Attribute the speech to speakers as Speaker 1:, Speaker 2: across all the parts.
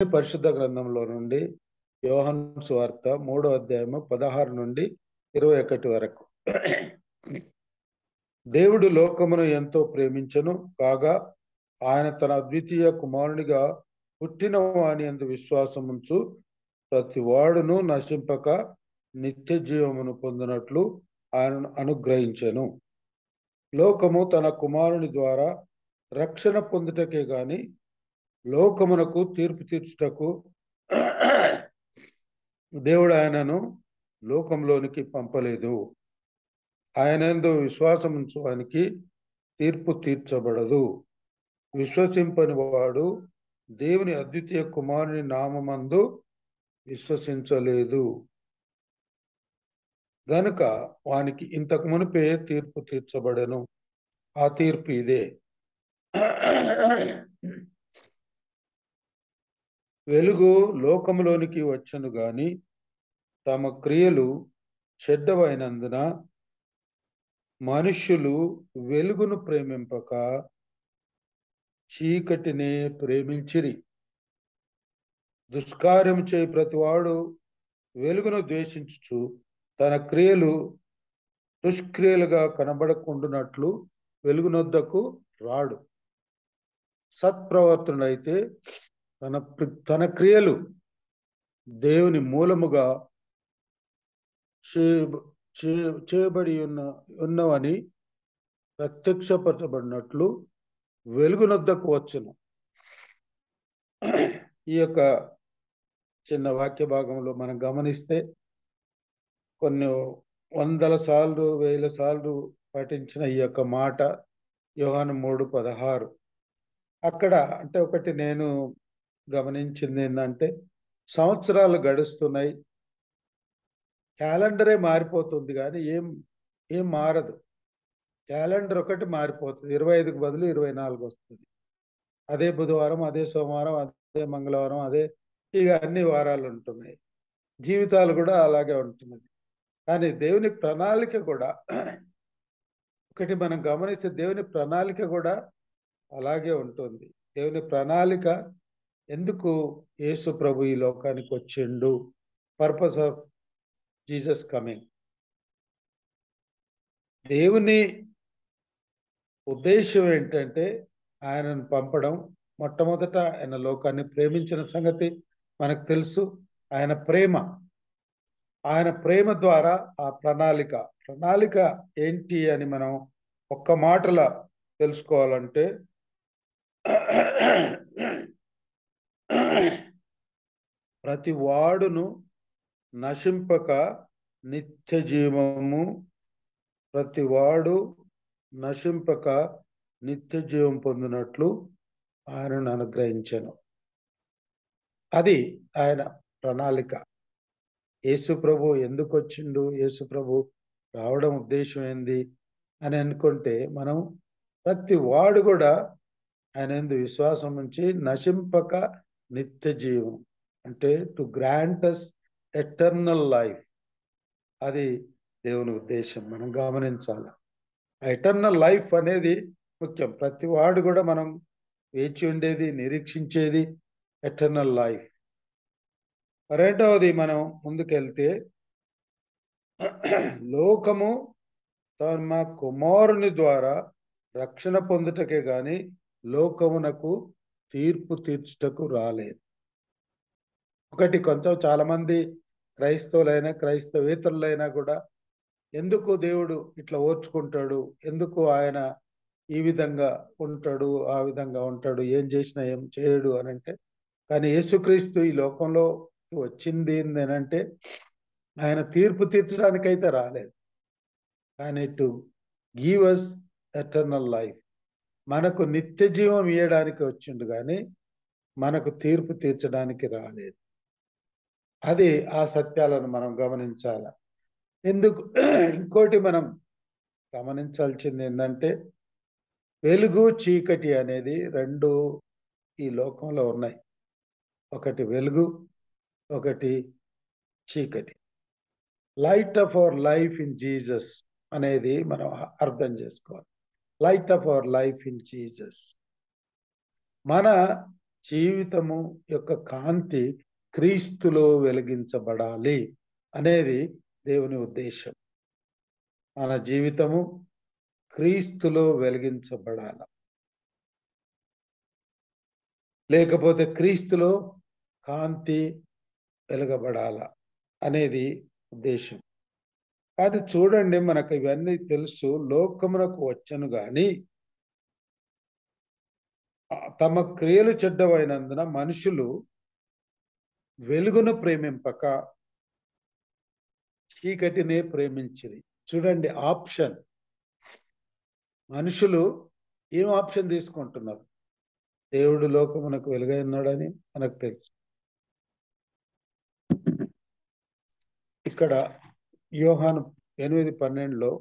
Speaker 1: పరిశుద్ధ గ్రంథంలో నుండి యోహాను సువార్త 3వ అధ్యాయము 16 నుండి 21 వరకు. దేవుడు లోకమును ఎంతో ప్రేమించెను కాగా ఆయన తన అద్వితీయ కుమారునిగా పుట్టిన వాని యందు విశ్వాసముంచు ప్రతి వాడును నశింపక నిత్య జీవమును పొందినట్లు ఆయనను అనుగ్రహించెను. లోకము తన కుమారుని ద్వారా రక్షణ పొందుటకే గాని లోకమునకు తీర్పు తీర్చుటకు దేవుడు ఆయనను లోకంలోనికి పంపలేదు. ఆయన యందు విశ్వాసముంచు వానికి తీర్పు తీర్చబడదు. విశ్వసింపని వాడు దేవుని అద్వితీయ కుమారుని నామమందు విశ్వసించలేదు గనుక వానికి ఇంతకు మునిపే తీర్పు తీర్చబడెను. ఆ తీర్పు ఇదే: వెలుగు లోకములోనికి వచ్చెను గాని తమ క్రియలు చెడ్డవైనందున మనుష్యులు వెలుగును ప్రేమింపక చీకటినే ప్రేమించిరి. దుష్కార్యము చేయి ప్రతివాడు వెలుగును ద్వేషించుచు తన క్రియలు దుష్క్రియలుగా కనబడకుండునట్లు వెలుగునొద్దకు రాడు. సత్ప్రవర్తనుడైతే తన క్రియలు దేవుని మూలముగా చేయబడి ఉన్నవని ప్రత్యక్షపరచబడినట్లు వెలుగునొద్దకు వచ్చును. ఈ యొక్క చిన్న వాక్య భాగంలో మనం గమనిస్తే కొన్ని వందల సార్లు 1000 సార్లు పఠించిన ఈ యొక్క మాట యోహాను 3:16. అక్కడ అంటే ఒకటి నేను గమనించింది ఏంటంటే, సంవత్సరాలు గడుస్తున్నాయి, క్యాలెండరే మారిపోతుంది కానీ ఏం మారదు. క్యాలెండర్ ఒకటి మారిపోతుంది, 25కి బదులు 24 వస్తుంది. అదే బుధవారం, అదే సోమవారం, అదే మంగళవారం, అదే ఇక అన్ని వారాలు ఉంటున్నాయి. జీవితాలు కూడా అలాగే ఉంటున్నది. కానీ దేవుని ప్రణాళిక కూడా ఒకటి మనం గమనిస్తే దేవుని ప్రణాళిక కూడా అలాగే ఉంటుంది. దేవుని ప్రణాళిక ఎందుకు యేసు ప్రభు ఈ లోకానికి వచ్చిండు, పర్పస్ ఆఫ్ జీసస్ కమింగ్. దేవుని ఉద్దేశం ఏంటంటే ఆయనను పంపడం. మొట్టమొదట ఆయన లోకాన్ని ప్రేమించిన సంగతి మనకు తెలుసు. ఆయన ప్రేమ ద్వారా ఆ ప్రణాళిక ఏంటి అని మనం ఒక్క మాటలో తెలుసుకోవాలంటే, ప్రతి వాడును నశింపక నిత్య జీవము, ప్రతి వాడు నశింపక నిత్య జీవం పొందినట్లు ఆయనను అనుగ్రహించెను. అది ఆయన ప్రణాళిక. యేసు ప్రభు ఎందుకు వచ్చిండు, యేసు ప్రభు రావడం ఉద్దేశం ఏంది అని అనుకుంటే, మనం ప్రతి వాడు కూడా ఆయన యందు విశ్వాసం ఉంచి నశింపక నిత్య జీవం, అంటే to grant us eternal life. అది దేవుని ఉద్దేశం, మనం గమనించాలి. ఆ ఎటర్నల్ లైఫ్ అనేది ముఖ్యం. ప్రతి వాడు కూడా మనం వేచి ఉండేది, నిరీక్షించేది ఎటర్నల్ లైఫ్. రెండవది, మనం ముందుకెళ్తే, లోకము తమ కుమారుని ద్వారా రక్షణ పొందుటకే గాని లోకమునకు తీర్పు తీర్చుటకు రాలేదు. ఒకటి, కొంచెం చాలా మంది క్రైస్తవులైనా క్రైస్తవేతరులైనా కూడా ఎందుకు దేవుడు ఇట్లా ఓర్చుకుంటాడు, ఎందుకు ఆయన ఈ విధంగా ఉంటాడు, ఆ విధంగా ఉంటాడు, ఏం చేసినా ఏం చేయడు అని అంటే, కానీ యేసుక్రీస్తు ఈ లోకంలో వచ్చింది ఏంటంటే ఆయన తీర్పు తీర్చడానికైతే రాలేదు, కానీ to give us eternal life, మనకు నిత్య జీవం ఇవ్వడానికి వచ్చిండు కానీ మనకు తీర్పు తీర్చడానికి రాలేదు. అది ఆ సత్యాలను మనం గమనించాల. ఎందుకు ఇంకోటి మనం గమనించాల్సింది ఏంటంటే, వెలుగు చీకటి అనేది రెండు ఈ లోకంలో ఉన్నాయి. ఒకటి వెలుగు, ఒకటి చీకటి. Light of our life in Jesus అనేది మనం అర్థం చేసుకోవాలి. Light of our life in Jesus. మన జీవితము యొక్క కాంతి క్రీస్తులో వెలిగించబడాలి అనేది దేవుని ఉద్దేశం. మన జీవితము క్రీస్తులో వెలిగించబడాలి, లేకపోతే క్రీస్తులో కాంతి వెలగబడాల అనేది ఉద్దేశం. కానీ చూడండి, మనకు ఇవన్నీ తెలుసు, లోకమునకు వచ్చను గాని తమ క్రియలు చెడ్డవైనందున మనుషులు వెలుగును ప్రేమింపక చీకటినే ప్రేమించిరి. చూడండి ఆప్షన్. మనుషులు ఏం ఆప్షన్ తీసుకుంటున్నారు? దేవుడు లోకమునకు వెలుగై ఉన్నాడని మనకు తెలుసు. ఇక్కడ యోహాను 8:12లో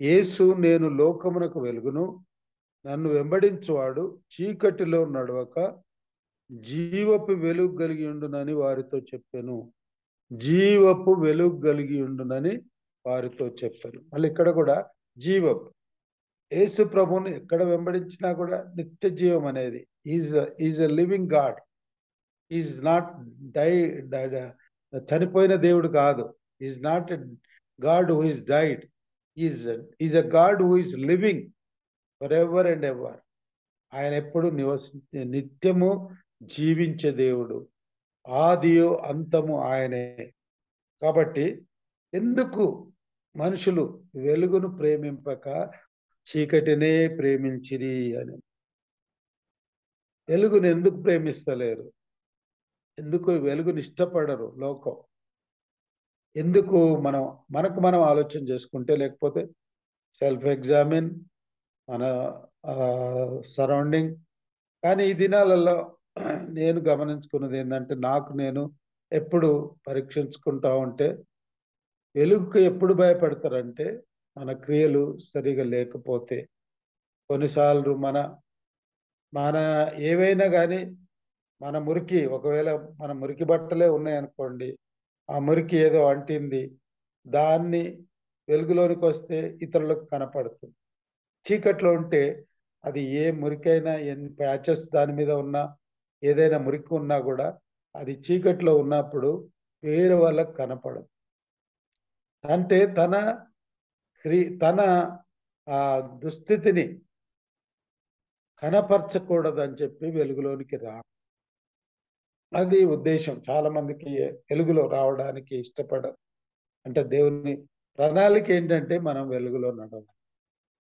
Speaker 1: యేసు, నేను లోకమునకు వెలుగును, నన్ను వెంబడించువాడు చీకటిలో నడవక జీవపు వెలుగు కలిగి ఉండునని వారితో చెప్పాను. జీవపు వెలుగు కలిగి ఉండునని వారితో చెప్పాను. మళ్ళీ ఇక్కడ కూడా జీవపు. యేసు ప్రభువుని ఎక్కడ వెంబడించినా కూడా నిత్య జీవం అనేది is a living God. Is not చనిపోయిన దేవుడు కాదు. Is not a God who is died. Is a God who is living for ever and ever. ఆయన ఎప్పుడు నిత్యము జీవించే దేవుడు. ఆదియు అంతము ఆయనే. కాబట్టి ఎందుకు మనుషులు వెలుగును ప్రేమింపక చీకటినే ప్రేమించిరి అని? వెలుగును ఎందుకు ప్రేమిస్తలేరు? ఎందుకు వెలుగుని ఇష్టపడరు లోకం? ఎందుకు మనకు మనం ఆలోచన చేసుకుంటే, లేకపోతే సెల్ఫ్ ఎగ్జామిన్ మన సరౌండింగ్. కానీ ఈ దినాలలో నేను గమనించుకున్నది ఏంటంటే, నేను ఎప్పుడు పరీక్షించుకుంటా ఉంటే, వెలుగుకు ఎప్పుడు భయపడతారంటే మన క్రియలు సరిగా లేకపోతే. కొన్నిసార్లు మన ఏవైనా కానీ ఒకవేళ మన మురికి బట్టలే ఉన్నాయనుకోండి, ఆ మురికి ఏదో అంటింది, దాన్ని వెలుగులోనికి వస్తే ఇతరులకు కనపడుతుంది. చీకట్లో ఉంటే అది ఏ మురికైనా, ఎన్ని ప్యాచెస్ దాని మీద ఉన్నా, ఏదైనా మురికి ఉన్నా కూడా అది చీకట్లో ఉన్నప్పుడు వేరే వాళ్ళకు కనపడదు. అంటే తన దుస్థితిని కనపరచకూడదని చెప్పి వెలుగులోనికి అది ఉద్దేశం. చాలా మందికి వెలుగులో రావడానికి ఇష్టపడరు. అంటే దేవుని ప్రణాళిక ఏంటంటే మనం వెలుగులో నడవాలి.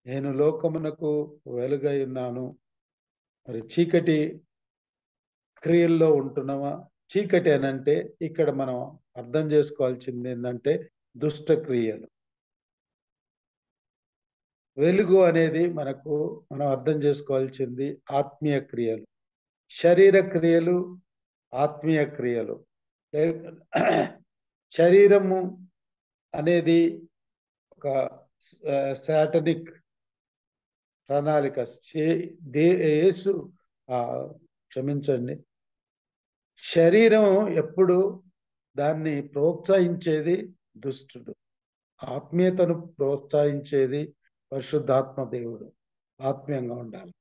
Speaker 1: నేను లోకమునకు వెలుగై ఉన్నాను. మరి చీకటి క్రియల్లో ఉంటున్నామా? చీకటి అనంటే ఇక్కడ మనం అర్థం చేసుకోవాల్సింది ఏంటంటే దుష్ట క్రియలు. వెలుగు అనేది మనం అర్థం చేసుకోవాల్సింది ఆత్మీయ క్రియలు. శరీర క్రియలు, ఆత్మీయ క్రియలు. శరీరము అనేది ఒక శాటనిక్ ప్రణాళిక. యేసు క్షమించండి, శరీరం ఎప్పుడు దాన్ని ప్రోత్సహించేది దుష్టుడు. ఆత్మీయతను ప్రోత్సహించేది పరిశుద్ధాత్మ దేవుడు. ఆత్మీయంగా ఉండాలి.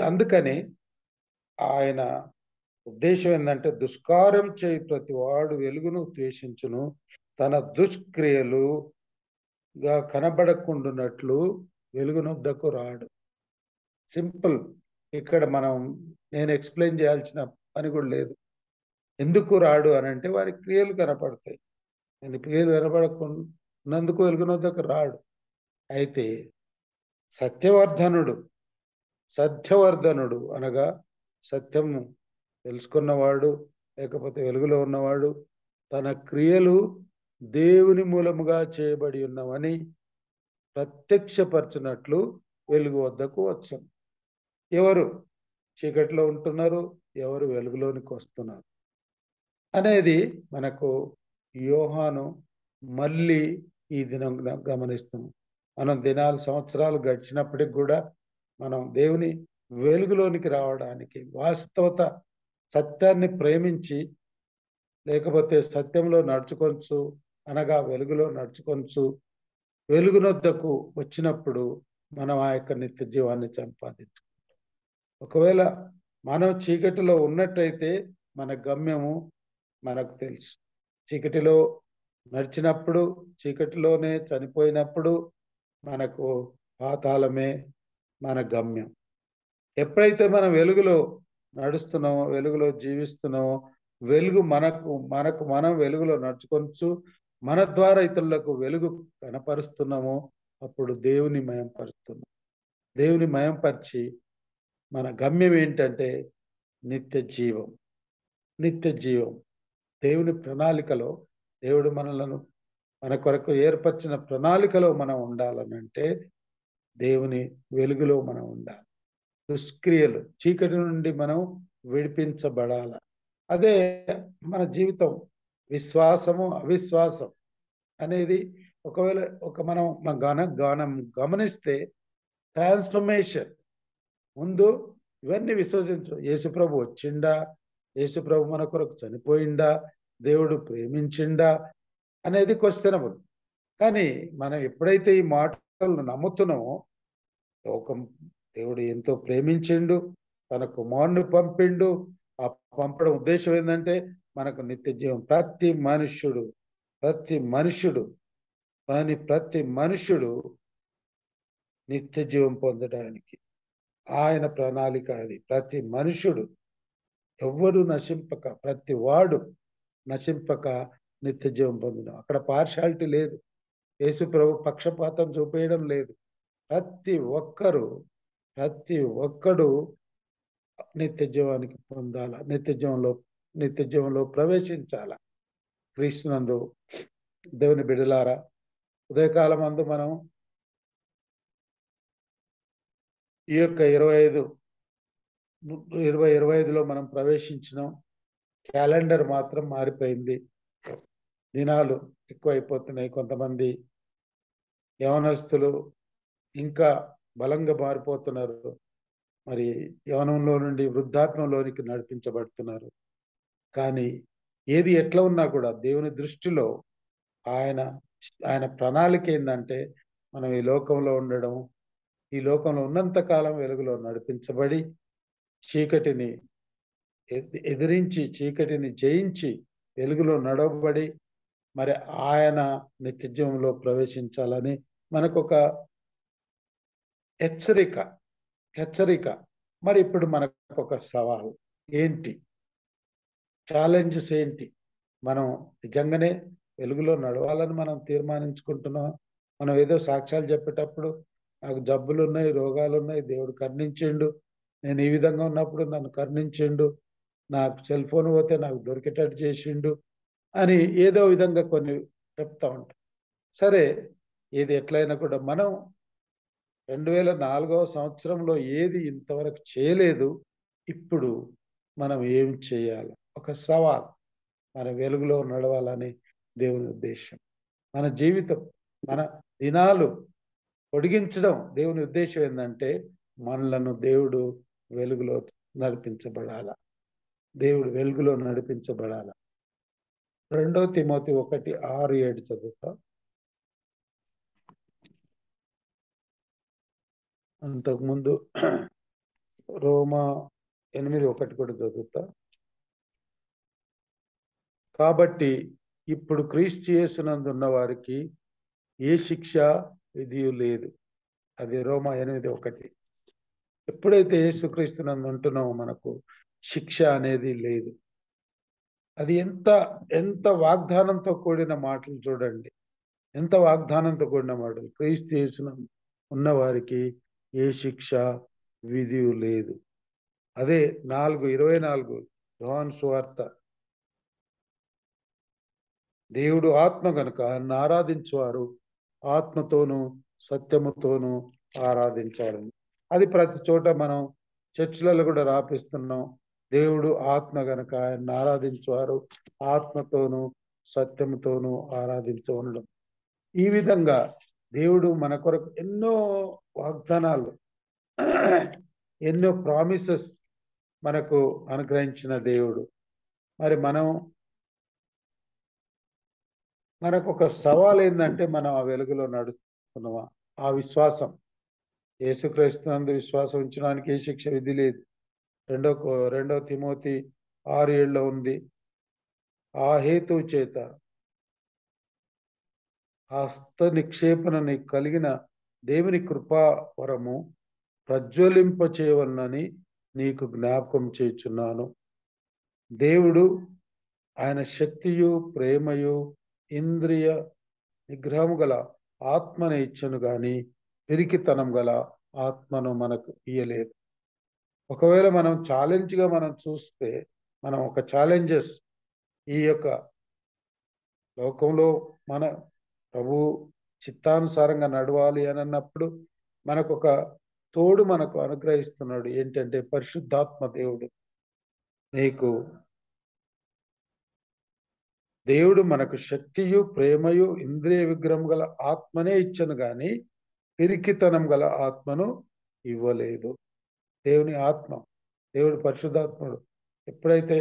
Speaker 1: అందుకని ఆయన ఉద్దేశం ఏంటంటే, దుష్కార్యం చేయి ప్రతి వాడు వెలుగును ద్వేషించును, తన దుష్క్రియలుగా కనబడకుండానట్లు వెలుగునొద్దకు రాడు. సింపుల్. ఇక్కడ నేను ఎక్స్ప్లెయిన్ చేయాల్సిన పని కూడా లేదు. ఎందుకు రాడు అని అంటే, వారి క్రియలు కనపడతాయి. ఆయన క్రియలు కనపడకున్నందుకు వెలుగునొద్దకు రాడు. అయితే సత్యవర్ధనుడు అనగా సత్యము తెలుసుకున్నవాడు, లేకపోతే వెలుగులో ఉన్నవాడు, తన క్రియలు దేవుని మూలముగా చేయబడి ఉన్నవని ప్రత్యక్షపరచినట్లు వెలుగు వద్దకు వచ్చాను. ఎవరు చీకటిలో ఉంటున్నారు, ఎవరు వెలుగులోనికి వస్తున్నారు అనేది మనకు యోహాను మళ్ళీ ఈ దినం గమనిస్తున్నాం. మనం సంవత్సరాలు గడిచినప్పటికి కూడా మనం దేవుని వెలుగులోనికి రావడానికి, వాస్తవత సత్యాన్ని ప్రేమించి, లేకపోతే సత్యంలో నడుచుకొంచు అనగా వెలుగులో నడుచుకొంచు వెలుగునొద్దకు వచ్చినప్పుడు మనం ఆ యొక్క నిత్య జీవాన్ని సంపాదించుకుంటాం. ఒకవేళ మనం చీకటిలో ఉన్నట్టయితే మన గమ్యము మనకు తెలుసు. చీకటిలో నడిచినప్పుడు, చీకటిలోనే చనిపోయినప్పుడు మనకు పాతాళమే మన గమ్యం. ఎప్పుడైతే మనం వెలుగులో నడుస్తున్నామో, వెలుగులో జీవిస్తున్నామో, వెలుగు మనకు మనం వెలుగులో నడుచుకొనొచ్చు, మన ద్వారా ఇతరులకు వెలుగు కనపరుస్తున్నామో అప్పుడు దేవుని మయంపరుస్తున్నాం. దేవుని మయంపరిచి మన గమ్యం ఏంటంటే నిత్య జీవం. నిత్య జీవం. దేవుని ప్రణాళికలో దేవుడు మనలను మన కొరకు ఏర్పరిచిన ప్రణాళికలో మనం ఉండాలనంటే దేవుని వెలుగులో మనం ఉండాలి. దుష్క్రియలు చీకటి నుండి మనం విడిపించబడాలి. అదే మన జీవితం. విశ్వాసము అవిశ్వాసం అనేది ఒకవేళ మనం గమనిస్తే ట్రాన్స్ఫర్మేషన్ ముందు ఇవన్నీ విశ్వసించు. యేసుప్రభు వచ్చిండా, యేసుప్రభు మన కొరకు చనిపోయిండా, దేవుడు ప్రేమించిండా అనేది క్వశ్చనబుల్. కానీ మనం ఎప్పుడైతే ఈ మాటలను నమ్ముతున్నామో, లోకం దేవుడు ఎంతో ప్రేమించిండు, తన కుమారుని పంపిండు. ఆ పంపడం ఉద్దేశం ఏంటంటే మనకు నిత్య జీవం. ప్రతి మనుష్యుడు నిత్య జీవం పొందడానికి ఆయన ప్రణాళిక అది. ప్రతి మనుష్యుడు ఎవ్వరు నశింపక, ప్రతి వాడు నశింపక నిత్య జీవం పొందడం. అక్కడ పార్షాలిటీ లేదు. యేసు ప్రభు పక్షపాతం చూపేయడం లేదు. ప్రతి ఒక్కడు నిత్య జీవానికి పొందాల, నిత్య జీవంలో ప్రవేశించాల. క్రీస్తునందు దేవుని బిడ్డలారా, ఉదయకాలం అందు మనం ఈ యొక్క 2025లో మనం ప్రవేశించినాం. క్యాలెండర్ మాత్రం మారిపోయింది. దినాలు ఎక్కువైపోతున్నాయి. కొంతమంది యవనస్తులు ఇంకా బలంగా మారిపోతున్నారు. మరి యవనంలో నుండి వృద్ధాత్మంలోనికి నడిపించబడుతున్నారు. కానీ ఏది ఎట్లా ఉన్నా కూడా దేవుని దృష్టిలో ఆయన ప్రణాళిక ఏంటంటే మనం ఈ లోకంలో ఉండడం, ఈ లోకంలో ఉన్నంత కాలం వెలుగులో నడిపించబడి చీకటిని ఎదిరించి, చీకటిని జయించి వెలుగులో నడవబడి మరి ఆయన నిత్య జీవంలో ప్రవేశించాలని మనకొక హెచ్చరిక. మరి ఇప్పుడు మనకు ఒక సవాల్ ఏంటి? ఛాలెంజెస్ ఏంటి? మనం నిజంగానే వెలుగులో నడవాలని మనం తీర్మానించుకుంటున్నాం. మనం ఏదో సాక్ష్యాలు చెప్పేటప్పుడు నాకు జబ్బులు ఉన్నాయి, రోగాలు ఉన్నాయి, దేవుడు కరుణించిండు, నేను ఈ విధంగా ఉన్నప్పుడు నన్ను కరుణించిండు, నాకు సెల్ ఫోన్ పోతే నాకు దొరికేటట్టు చేసిండు అని ఏదో విధంగా కొన్ని చెప్తా ఉంటాం. సరే, ఏది ఎట్లయినా కూడా మనం 2004వ సంవత్సరంలో ఏది ఇంతవరకు చేయలేదు. ఇప్పుడు మనం ఏం చేయాలి? ఒక సవాల్. మన వెలుగులో నడవాలని దేవుని ఉద్దేశం. మన జీవితం, మన దినాలు పొడిగించడం దేవుని ఉద్దేశం ఏంటంటే మనలను దేవుడు వెలుగులో నడిపించబడాల. దేవుడు వెలుగులో నడిపించబడాల. 2 తిమోతి 1:6-7 చదువుతా. అంతకుముందు రోమా 8:1 కూడా చదువుతా. కాబట్టి ఇప్పుడు క్రీస్తు యేసునందున్న వారికి ఏ శిక్ష విధియు లేదు. అది రోమా 8:1. ఎప్పుడైతే యేసుక్రీస్తునందు ఉంటున్నామో మనకు శిక్ష అనేది లేదు. అది ఎంత వాగ్దానంతో కూడిన మాటలు చూడండి. ఎంత వాగ్దానంతో కూడిన మాటలు. క్రీస్తు యేసునందు ఉన్న వారికి ఏ శిక్ష విధియు లేదు. అదే 4:24 యోహాను సువార్త. దేవుడు ఆత్మ గనుక ఆయన ఆరాధించువారు ఆత్మతోనూ సత్యముతోనూ ఆరాధించాలని. అది ప్రతి చోట మనం చర్చిలలో కూడా రాపిస్తున్నాం. దేవుడు ఆత్మ గనుక ఆయన ఆరాధించువారు ఆత్మతోనూ సత్యముతోనూ ఆరాధించడం. ఈ విధంగా దేవుడు మన కొరకు ఎన్నో వాగ్దానాలు, ఎన్నో ప్రామిసెస్ మనకు అనుగ్రహించిన దేవుడు. మరి మనకు ఒక సవాల్ ఏంటంటే మనం ఆ వెలుగులో నడుస్తున్నామా? ఆ విశ్వాసం, యేసుక్రీస్తునందు విశ్వాసం ఉంచడానికి ఏ శిక్ష విధి లేదు. రెండో తిమోతి 6:7 ఉంది. ఆ హేతువు చేత హస్త నిక్షేపణ నీకు కలిగిన దేవుని కృపా వరము ప్రజ్వలింప చేయవలనని నీకు జ్ఞాపకం చేయుచున్నాను. దేవుడు ఆయన శక్తియు ప్రేమయు ఇంద్రియ నిగ్రహము గల ఆత్మని ఇచ్చను గాని పిరికితనం గల ఆత్మను మనకు ఇయ్యలేదు. ఒకవేళ మనం ఛాలెంజ్గా మనం చూస్తే, మనం ఒక ఛాలెంజెస్ ఈ యొక్క లోకంలో మన ప్రభు చిత్తానుసారంగా నడవాలి అని అన్నప్పుడు మనకు ఒక తోడు మనకు అనుగ్రహిస్తున్నాడు. ఏంటంటే పరిశుద్ధాత్మ దేవుడు. దేవుడు మనకు శక్తియు ప్రేమయు ఇంద్రియ విగ్రహం గల ఆత్మనే ఇచ్చను గాని పిరికితనం గల ఆత్మను ఇవ్వలేదు. దేవుని ఆత్మ, దేవుడు పరిశుద్ధాత్ముడు ఎప్పుడైతే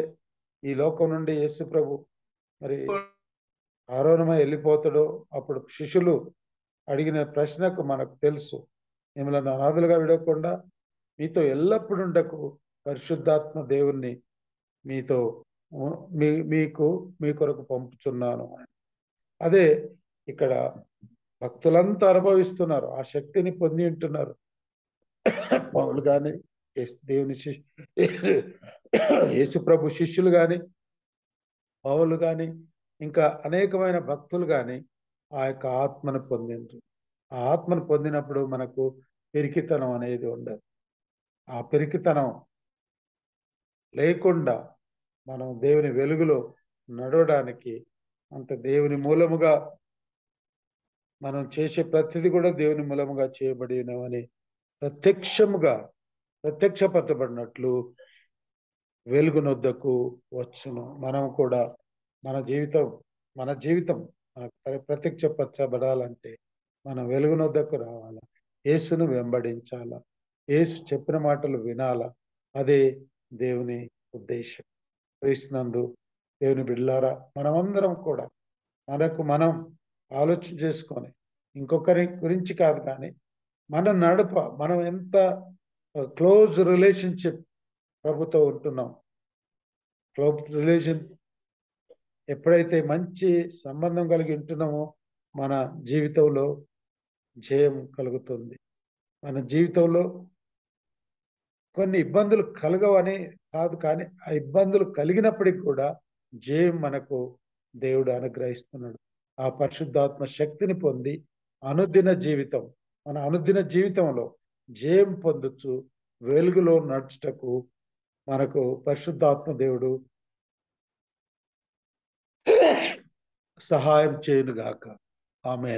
Speaker 1: ఈ లోకం నుండి యేసు ప్రభు మరి ఆరోహణమై వెళ్ళిపోతాడో అప్పుడు శిష్యులు అడిగిన ప్రశ్నకు మనకు తెలుసు, మిమ్మల్ని అనాథులుగా విడవకుండా మీతో ఎల్లప్పుడూ ఉండకు పరిశుద్ధాత్మ దేవుణ్ణి మీతో మీ కొరకు పంపుచున్నాను. అదే ఇక్కడ భక్తులంతా అనుభవిస్తున్నారు, ఆ శక్తిని పొంది ఉంటున్నారు. పౌలు కానీ దేవుని యేసు ప్రభు శిష్యులు కానీ పౌలు కానీ ఇంకా అనేకమైన భక్తులు కానీ ఆ యొక్క ఆత్మను పొందిండ్రు. ఆ ఆత్మను పొందినప్పుడు మనకు పిరికితనం అనేది ఉండదు. ఆ పిరికితనం లేకుండా మనం దేవుని వెలుగులో నడవడానికి, అంత దేవుని మూలముగా మనం చేసే ప్రతిదీ కూడా దేవుని మూలముగా చేయబడినవని ప్రత్యక్షపరచబడినట్లు వెలుగునొద్దకు వచ్చును. మనం కూడా మన జీవితం మనకు ప్రత్యక్షపరచబడాలంటే మనం వెలుగునొద్దకు రావాలా, యేసును వెంబడించాలా, యేసు చెప్పిన మాటలు వినాలా. అదే దేవుని ఉద్దేశం. క్రీస్తునందు దేవుని బిడ్డలారా, మనమందరం కూడా మనం ఆలోచన చేసుకొని, ఇంకొకరి గురించి కాదు కానీ మనం ఎంత క్లోజ్ రిలేషన్షిప్ ప్రభుతో ఉంటున్నాం. క్లోజ్ రిలేషన్ ఎప్పుడైతే మంచి సంబంధం కలిగి ఉంటున్నామో మన జీవితంలో జయం కలుగుతుంది. మన జీవితంలో కొన్ని ఇబ్బందులు కలగవని కాదు, కానీ ఆ ఇబ్బందులు కలిగినప్పటికీ కూడా జయం మనకు దేవుడు అనుగ్రహిస్తున్నాడు. ఆ పరిశుద్ధాత్మ శక్తిని పొంది మన అనుదిన జీవితంలో జయం పొందొచ్చు. వెలుగులో నడుచుటకు మనకు పరిశుద్ధాత్మ దేవుడు సహాయం చేయునుగాక. ఆమేన్.